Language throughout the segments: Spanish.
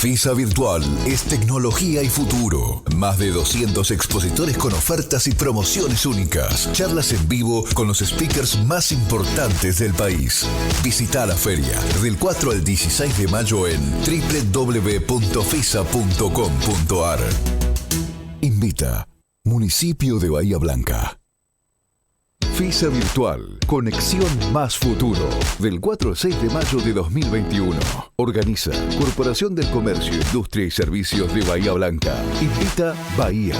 FISA Virtual es tecnología y futuro. Más de 200 expositores con ofertas y promociones únicas. Charlas en vivo con los speakers más importantes del país. Visita la feria del 4 al 16 de mayo en www.fisa.com.ar. Invita Municipio de Bahía Blanca. FISA Virtual, conexión más futuro, del 4 al 6 de mayo de 2021. Organiza Corporación del Comercio, Industria y Servicios de Bahía Blanca. Invita Bahía,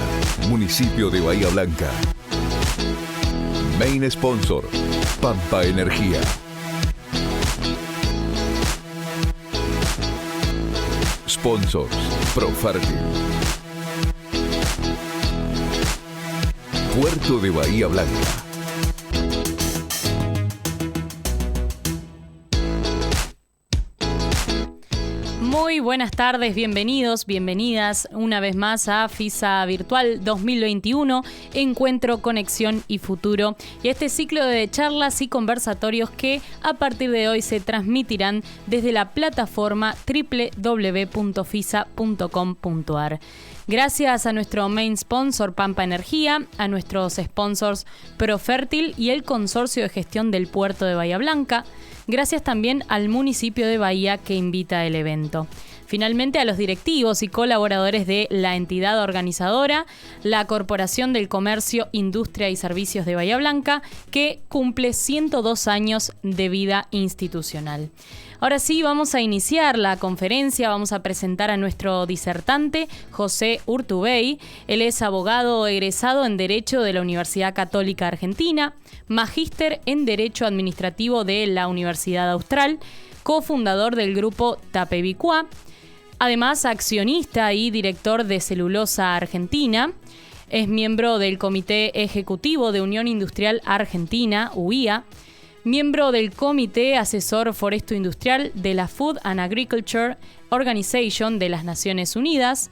Municipio de Bahía Blanca. Main Sponsor, Pampa Energía. Sponsors, Profertil. Puerto de Bahía Blanca. Muy buenas tardes, bienvenidos, bienvenidas una vez más a FISA Virtual 2021, Encuentro, Conexión y Futuro, y este ciclo de charlas y conversatorios que a partir de hoy se transmitirán desde la plataforma www.fisa.com.ar. Gracias a nuestro main sponsor Pampa Energía, a nuestros sponsors Profertil y el Consorcio de Gestión del Puerto de Bahía Blanca. Gracias también al municipio de Bahía que invita el evento. Finalmente a los directivos y colaboradores de la entidad organizadora, la Corporación del Comercio, Industria y Servicios de Bahía Blanca, que cumple 102 años de vida institucional. Ahora sí, vamos a iniciar la conferencia, vamos a presentar a nuestro disertante, José Urtubey. Él es abogado egresado en Derecho de la Universidad Católica Argentina, magíster en Derecho Administrativo de la Universidad Austral, cofundador del grupo Tapebicua, además accionista y director de Celulosa Argentina. Es miembro del Comité Ejecutivo de Unión Industrial Argentina, UIA, miembro del Comité Asesor Foresto Industrial de la Food and Agriculture Organization de las Naciones Unidas,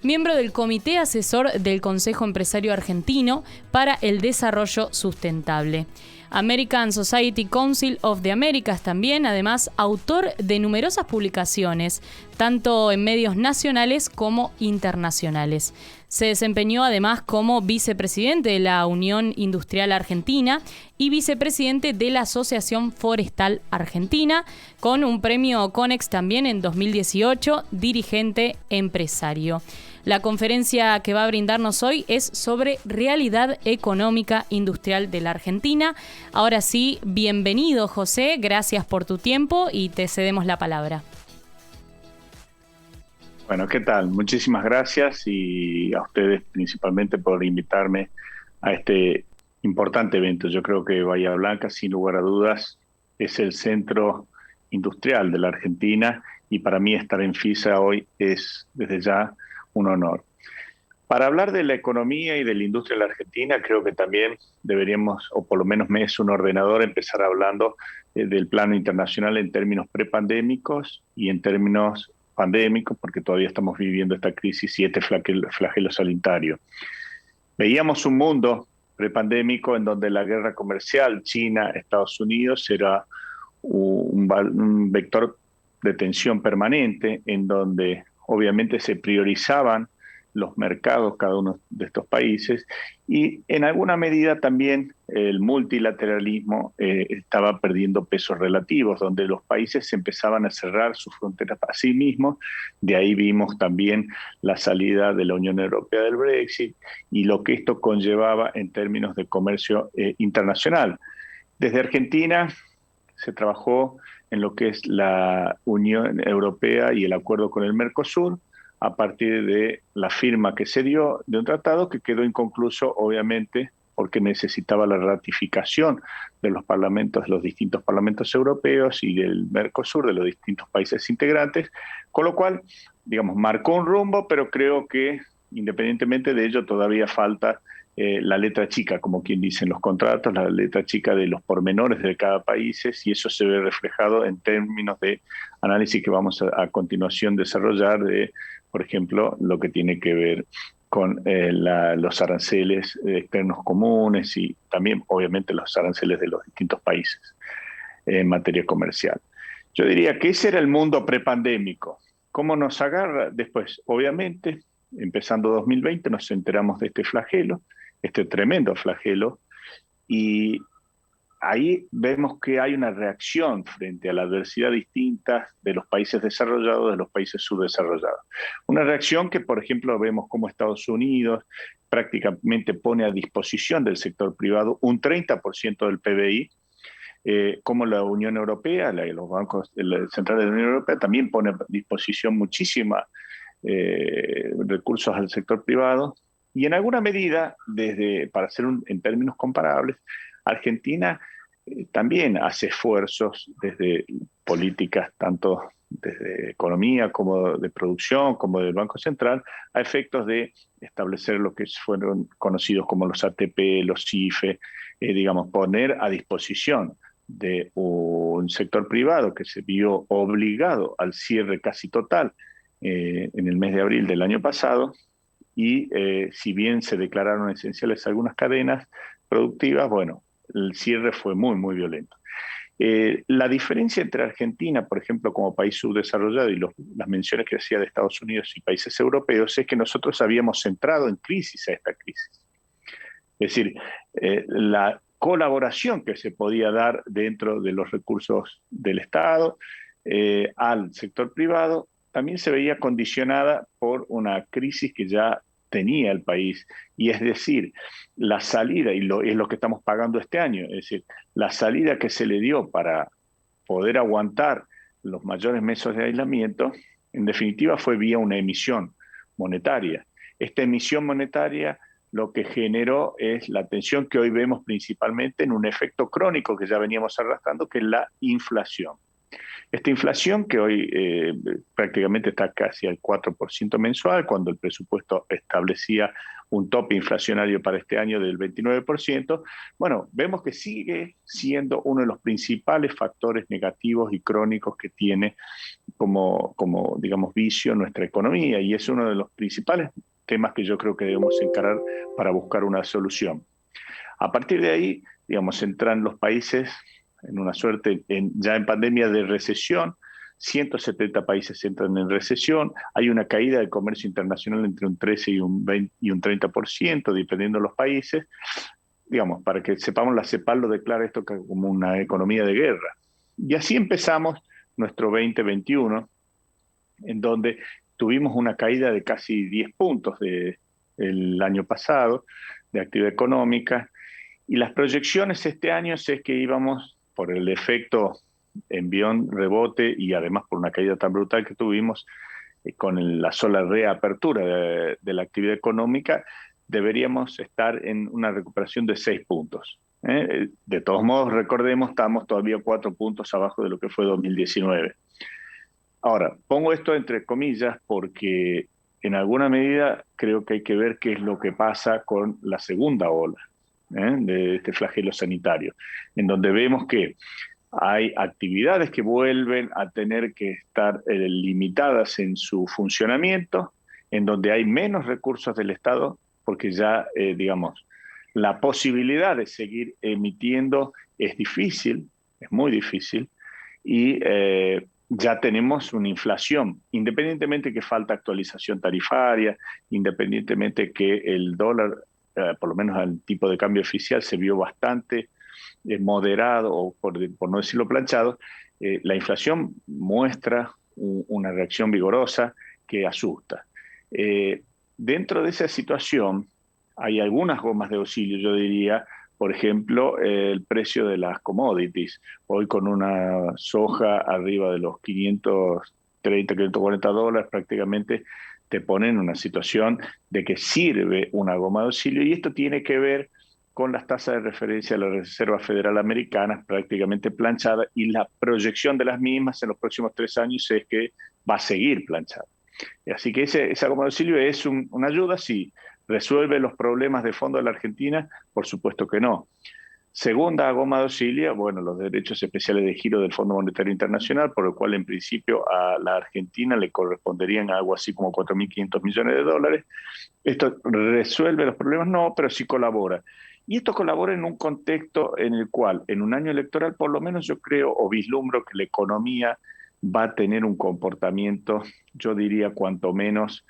miembro del Comité Asesor del Consejo Empresario Argentino para el Desarrollo Sustentable. American Society Council of the Americas también, además autor de numerosas publicaciones, tanto en medios nacionales como internacionales. Se desempeñó además como vicepresidente de la Unión Industrial Argentina y vicepresidente de la Asociación Forestal Argentina, con un premio Conex también en 2018, dirigente empresario. La conferencia que va a brindarnos hoy es sobre realidad económica industrial de la Argentina. Ahora sí, bienvenido José, gracias por tu tiempo y te cedemos la palabra. Bueno, ¿qué tal? Muchísimas gracias y a ustedes principalmente por invitarme a este importante evento. Yo creo que Bahía Blanca, sin lugar a dudas, es el centro industrial de la Argentina y para mí estar en FISA hoy es desde ya un honor. Para hablar de la economía y de la industria de la Argentina, creo que también deberíamos, o por lo menos me es un ordenador, empezar hablando del plano internacional en términos prepandémicos y en términos pandémicos, porque todavía estamos viviendo esta crisis y este flagelo sanitario. Veíamos un mundo prepandémico en donde la guerra comercial China-Estados Unidos era un vector de tensión permanente, en donde obviamente se priorizaban los mercados cada uno de estos países y en alguna medida también el multilateralismo estaba perdiendo pesos relativos, donde los países empezaban a cerrar sus fronteras a sí mismos. De ahí vimos también la salida de la Unión Europea del Brexit y lo que esto conllevaba en términos de comercio internacional. Desde Argentina se trabajó en lo que es la Unión Europea y el acuerdo con el Mercosur, a partir de la firma que se dio de un tratado que quedó inconcluso, obviamente, porque necesitaba la ratificación de los parlamentos, de los distintos parlamentos europeos y del Mercosur, de los distintos países integrantes, con lo cual, digamos, marcó un rumbo, pero creo que, independientemente de ello, todavía falta la letra chica, como quien dice en los contratos, la letra chica de los pormenores de cada país, y eso se ve reflejado en términos de análisis que vamos a continuación desarrollar de, por ejemplo, lo que tiene que ver con los aranceles externos comunes y también, obviamente, los aranceles de los distintos países en materia comercial. Yo diría que ese era el mundo prepandémico. ¿Cómo nos agarra? Después, obviamente, empezando 2020, nos enteramos de este flagelo, este tremendo flagelo, y ahí vemos que hay una reacción frente a la adversidad distinta de los países desarrollados de los países subdesarrollados. Una reacción que, por ejemplo, vemos como Estados Unidos prácticamente pone a disposición del sector privado un 30% del PBI, como la Unión Europea, los bancos centrales de la Unión Europea también pone a disposición muchísima recursos al sector privado, y en alguna medida, para hacer en términos comparables, Argentina también hace esfuerzos desde políticas, tanto desde economía como de producción, como del Banco Central, a efectos de establecer lo que fueron conocidos como los ATP, los CIFE, digamos, poner a disposición de un sector privado que se vio obligado al cierre casi total en el mes de abril del año pasado, y si bien se declararon esenciales algunas cadenas productivas, bueno, el cierre fue muy, muy violento. La diferencia entre Argentina, por ejemplo, como país subdesarrollado, y las menciones que hacía de Estados Unidos y países europeos, es que nosotros habíamos entrado en crisis a esta crisis. Es decir, la colaboración que se podía dar dentro de los recursos del Estado al sector privado también se veía condicionada por una crisis que ya tenía el país, y es decir, la salida, y es lo que estamos pagando este año, es decir, la salida que se le dio para poder aguantar los mayores meses de aislamiento, en definitiva fue vía una emisión monetaria. Esta emisión monetaria lo que generó es la tensión que hoy vemos principalmente en un efecto crónico que ya veníamos arrastrando, que es la inflación. Esta inflación que hoy prácticamente está casi al 4% mensual, cuando el presupuesto establecía un tope inflacionario para este año del 29%, bueno, vemos que sigue siendo uno de los principales factores negativos y crónicos que tiene como digamos, vicio nuestra economía, y es uno de los principales temas que yo creo que debemos encarar para buscar una solución. A partir de ahí, digamos, entran los países en una suerte, ya en pandemia de recesión. 170 países entran en recesión, hay una caída del comercio internacional entre un 13 y un 30%, dependiendo de los países. Digamos, para que sepamos, la CEPAL lo declara esto como una economía de guerra. Y así empezamos nuestro 2021, en donde tuvimos una caída de casi 10 puntos del año pasado de actividad económica, y las proyecciones este año es que íbamos, por el efecto envión, rebote, y además por una caída tan brutal que tuvimos, con la sola reapertura de la actividad económica, deberíamos estar en una recuperación de 6 puntos. De todos modos, recordemos, estamos todavía 4 puntos abajo de lo que fue 2019. Ahora, pongo esto entre comillas porque en alguna medida creo que hay que ver qué es lo que pasa con la segunda ola de este flagelo sanitario, en donde vemos que hay actividades que vuelven a tener que estar limitadas en su funcionamiento, en donde hay menos recursos del Estado, porque ya, digamos, la posibilidad de seguir emitiendo es difícil, es muy difícil, y ya tenemos una inflación, independientemente que falta actualización tarifaria, independientemente que el dólar, por lo menos al tipo de cambio oficial, se vio bastante moderado, o por no decirlo planchado. La inflación muestra una reacción vigorosa que asusta. Dentro de esa situación hay algunas gomas de auxilio, yo diría. Por ejemplo, el precio de las commodities. Hoy, con una soja arriba de los 530, 540 dólares, prácticamente te ponen en una situación de que sirve una goma de auxilio, y esto tiene que ver con las tasas de referencia de la Reserva Federal Americana, prácticamente planchada, y la proyección de las mismas en los próximos 3 años es que va a seguir planchada. Así que esa goma de auxilio es una ayuda. Sí. ¿Resuelve los problemas de fondo de la Argentina? Por supuesto que no. Segunda goma de auxilio, bueno, los derechos especiales de giro del Fondo Monetario Internacional, por lo cual en principio a la Argentina le corresponderían algo así como 4.500 millones de dólares. ¿Esto resuelve los problemas? No, pero sí colabora. Y esto colabora en un contexto en el cual, en un año electoral, por lo menos yo creo o vislumbro que la economía va a tener un comportamiento, yo diría, cuanto menos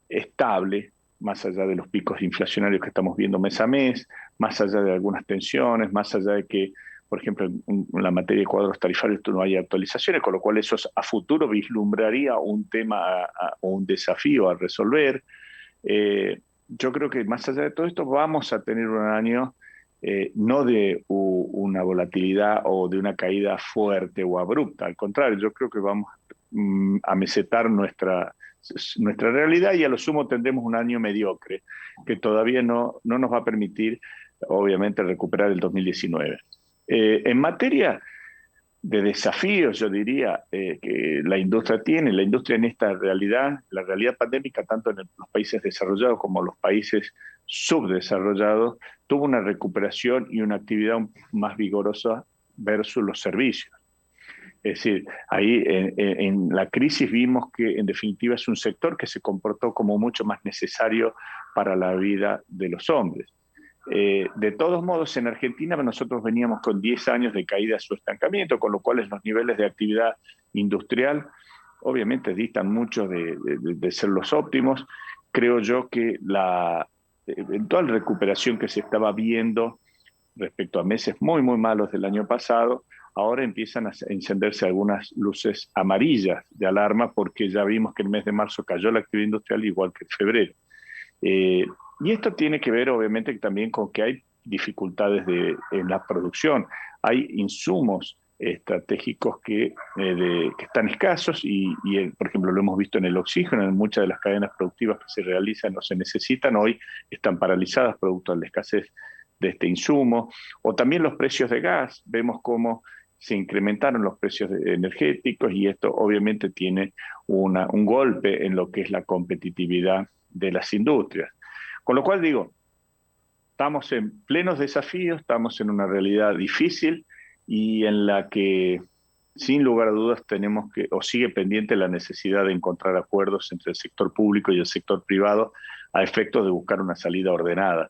estable, más allá de los picos inflacionarios que estamos viendo mes a mes, más allá de algunas tensiones, más allá de que, por ejemplo, en la materia de cuadros tarifarios no hay actualizaciones, con lo cual eso a futuro vislumbraría un tema o un desafío a resolver. Yo creo que más allá de todo esto vamos a tener un año no de una volatilidad o de una caída fuerte o abrupta, al contrario, yo creo que vamos a mesetar nuestra realidad y a lo sumo tendremos un año mediocre que todavía no nos va a permitir, obviamente, recuperar el 2019. En materia de desafíos, yo diría, que la industria en esta realidad, la realidad pandémica, tanto en los países desarrollados como en los países subdesarrollados, tuvo una recuperación y una actividad más vigorosa versus los servicios. Es decir, ahí en la crisis vimos que en definitiva es un sector que se comportó como mucho más necesario para la vida de los hombres. De todos modos, en Argentina nosotros veníamos con 10 años de caída o estancamiento, con lo cual los niveles de actividad industrial obviamente distan mucho de ser los óptimos. Creo yo que la eventual recuperación que se estaba viendo respecto a meses muy, muy malos del año pasado, ahora empiezan a encenderse algunas luces amarillas de alarma porque ya vimos que el mes de marzo cayó la actividad industrial igual que en febrero. Y esto tiene que ver obviamente también con que hay dificultades en la producción. Hay insumos estratégicos que están escasos por ejemplo, lo hemos visto en el oxígeno, en muchas de las cadenas productivas que se realizan o se necesitan hoy están paralizadas producto de la escasez de este insumo, o también los precios de gas. Vemos cómo se incrementaron los precios energéticos y esto obviamente tiene un golpe en lo que es la competitividad de las industrias. Con lo cual digo, estamos en plenos desafíos, estamos en una realidad difícil y en la que sin lugar a dudas tenemos que, o sigue pendiente la necesidad de encontrar acuerdos entre el sector público y el sector privado a efectos de buscar una salida ordenada.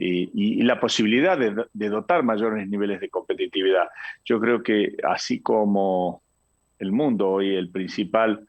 Y la posibilidad de dotar mayores niveles de competitividad. Yo creo que así como el mundo hoy, el principal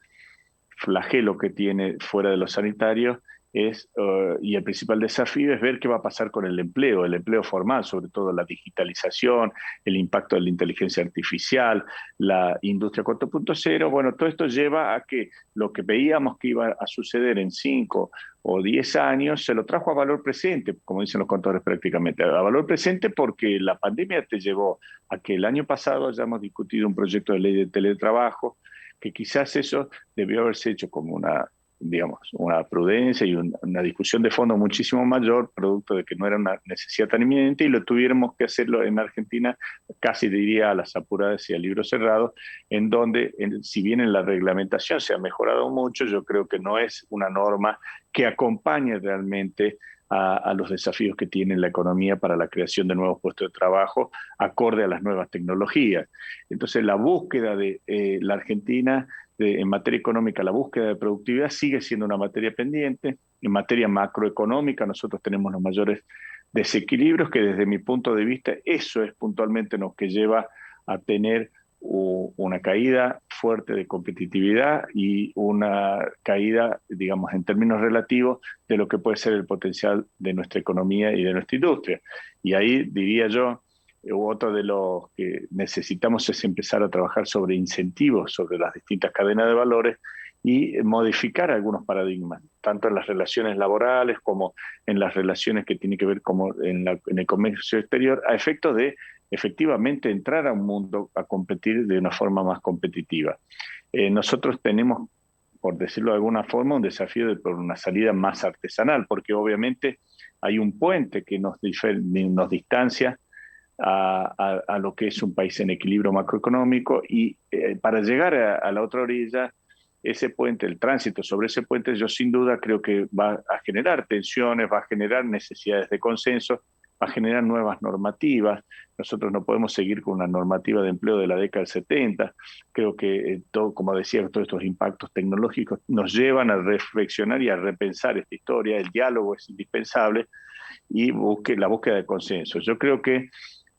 flagelo que tiene fuera de lo sanitario y el principal desafío es ver qué va a pasar con el empleo formal, sobre todo la digitalización, el impacto de la inteligencia artificial, la industria 4.0. Bueno, todo esto lleva a que lo que veíamos que iba a suceder en 5 o 10 años se lo trajo a valor presente, como dicen los contadores prácticamente, a valor presente porque la pandemia te llevó a que el año pasado hayamos discutido un proyecto de ley de teletrabajo, que quizás eso debió haberse hecho como una prudencia y una discusión de fondo muchísimo mayor, producto de que no era una necesidad tan inminente, y lo tuviéramos que hacerlo en Argentina, casi diría a las apuradas y a libro cerrado, en donde, si bien en la reglamentación se ha mejorado mucho, yo creo que no es una norma que acompañe realmente a los desafíos que tiene la economía para la creación de nuevos puestos de trabajo acorde a las nuevas tecnologías. Entonces, la búsqueda de la Argentina en materia económica, la búsqueda de productividad sigue siendo una materia pendiente. En materia macroeconómica, nosotros tenemos los mayores desequilibrios que desde mi punto de vista, eso es puntualmente lo que lleva a tener una caída fuerte de competitividad y una caída, digamos, en términos relativos de lo que puede ser el potencial de nuestra economía y de nuestra industria. Y ahí diría yo, otro de los que necesitamos es empezar a trabajar sobre incentivos, sobre las distintas cadenas de valores y modificar algunos paradigmas, tanto en las relaciones laborales como en las relaciones que tienen que ver como en el comercio exterior, a efectos de efectivamente entrar a un mundo a competir de una forma más competitiva. Nosotros tenemos, por decirlo de alguna forma, un desafío por una salida más artesanal, porque obviamente hay un puente que nos distancia a lo que es un país en equilibrio macroeconómico y para llegar a la otra orilla, ese puente, el tránsito sobre ese puente, yo sin duda creo que va a generar tensiones, va a generar necesidades de consenso, va a generar nuevas normativas. Nosotros no podemos seguir con una normativa de empleo de la década del 70. Creo que, todo, como decía, todos estos impactos tecnológicos nos llevan a reflexionar y a repensar esta historia. El diálogo es indispensable y la búsqueda de consenso. Yo creo que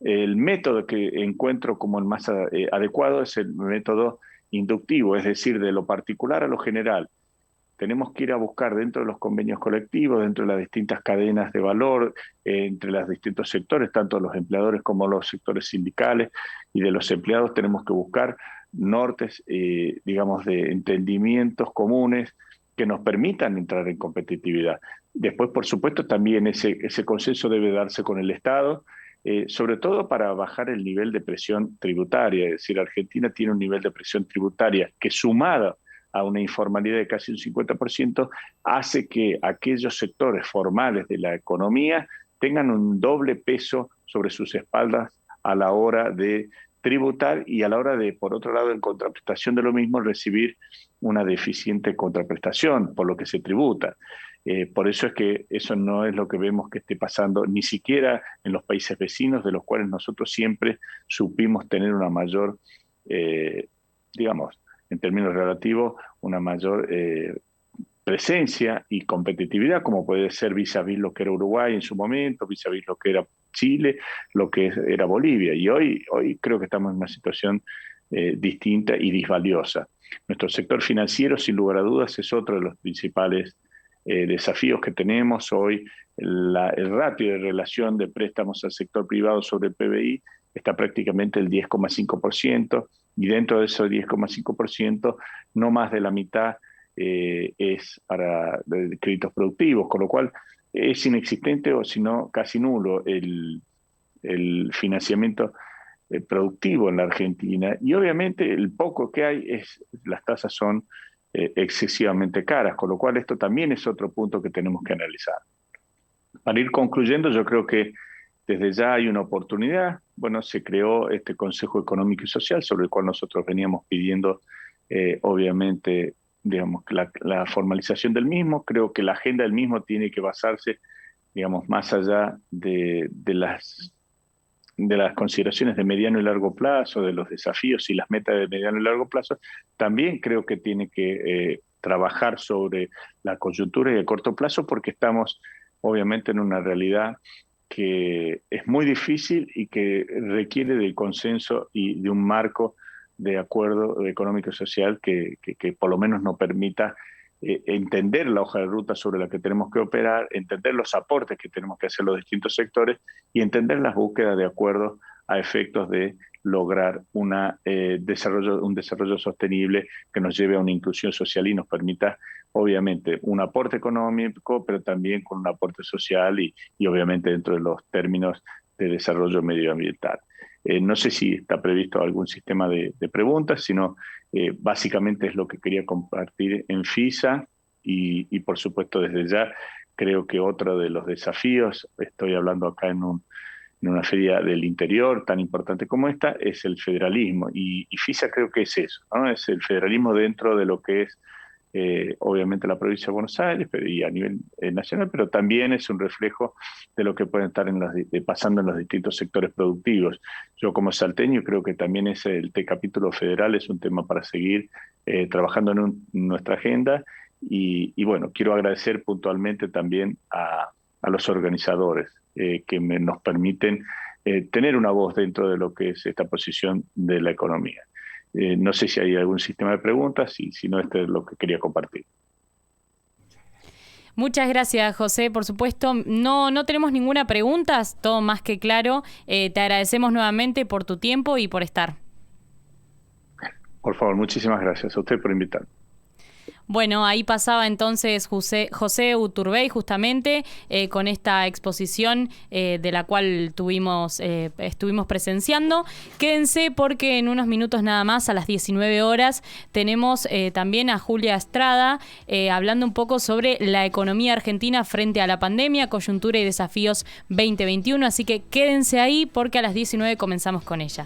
El método que encuentro como el más adecuado es el método inductivo, es decir, de lo particular a lo general. Tenemos que ir a buscar dentro de los convenios colectivos, dentro de las distintas cadenas de valor, entre los distintos sectores, tanto los empleadores como los sectores sindicales y de los empleados, tenemos que buscar nortes, digamos, de entendimientos comunes que nos permitan entrar en competitividad. Después, por supuesto, también ese consenso debe darse con el Estado, sobre todo para bajar el nivel de presión tributaria. Es decir, Argentina tiene un nivel de presión tributaria que, sumada a una informalidad de casi un 50%, hace que aquellos sectores formales de la economía tengan un doble peso sobre sus espaldas a la hora de tributar y a la hora de, por otro lado, en contraprestación de lo mismo, recibir una deficiente contraprestación por lo que se tributa. Por eso es que eso no es lo que vemos que esté pasando, ni siquiera en los países vecinos, de los cuales nosotros siempre supimos tener una mayor, digamos, en términos relativos, una mayor presencia y competitividad, como puede ser vis-a-vis lo que era Uruguay en su momento, vis-a-vis lo que era Chile, lo que era Bolivia. Y hoy creo que estamos en una situación distinta y disvaliosa. Nuestro sector financiero, sin lugar a dudas, es otro de los principales desafíos que tenemos. Hoy el ratio de relación de préstamos al sector privado sobre el PBI está prácticamente el 10,5%, y dentro de ese 10,5%, no más de la mitad es para créditos productivos, con lo cual es inexistente o si no casi nulo el financiamiento productivo en la Argentina. Y obviamente el poco que hay, las tasas son excesivamente caras, con lo cual esto también es otro punto que tenemos que analizar. Para ir concluyendo, yo creo que desde ya hay una oportunidad. Bueno, se creó este Consejo Económico y Social, sobre el cual nosotros veníamos pidiendo, obviamente, digamos, la formalización del mismo. Creo que la agenda del mismo tiene que basarse, digamos, más allá de las consideraciones de mediano y largo plazo, de los desafíos y las metas de mediano y largo plazo. También creo que tiene que trabajar sobre la coyuntura y el corto plazo, porque estamos, obviamente, en una realidad que es muy difícil y que requiere del consenso y de un marco de acuerdo económico y social que por lo menos nos permita entender la hoja de ruta sobre la que tenemos que operar, entender los aportes que tenemos que hacer los distintos sectores y entender las búsquedas de acuerdo a efectos de lograr un desarrollo sostenible que nos lleve a una inclusión social y nos permita, obviamente, un aporte económico, pero también con un aporte social y obviamente dentro de los términos de desarrollo medioambiental. No sé si está previsto algún sistema de preguntas, sino básicamente es lo que quería compartir en FISA y por supuesto desde ya creo que otro de los desafíos, estoy hablando acá en una feria del interior tan importante como esta, es el federalismo. Y FISA creo que es eso, ¿no? Es el federalismo dentro de lo que es obviamente la provincia de Buenos Aires y a nivel nacional, pero también es un reflejo de lo que puede estar pasando en los distintos sectores productivos. Yo como salteño creo que también el capítulo federal es un tema para seguir trabajando en nuestra agenda y bueno, quiero agradecer puntualmente también a los organizadores que nos permiten tener una voz dentro de lo que es esta posición de la economía. No sé si hay algún sistema de preguntas y si no, este es lo que quería compartir. Muchas gracias, José. Por supuesto, no tenemos ninguna pregunta, todo más que claro. Te agradecemos nuevamente por tu tiempo y por estar. Por favor, muchísimas gracias a usted por invitarme. Bueno, ahí pasaba entonces José Uturbey justamente con esta exposición de la cual estuvimos presenciando. Quédense porque en unos minutos nada más, a las 19 horas, tenemos también a Julia Estrada hablando un poco sobre la economía argentina frente a la pandemia, coyuntura y desafíos 2021. Así que quédense ahí porque a las 19 comenzamos con ella.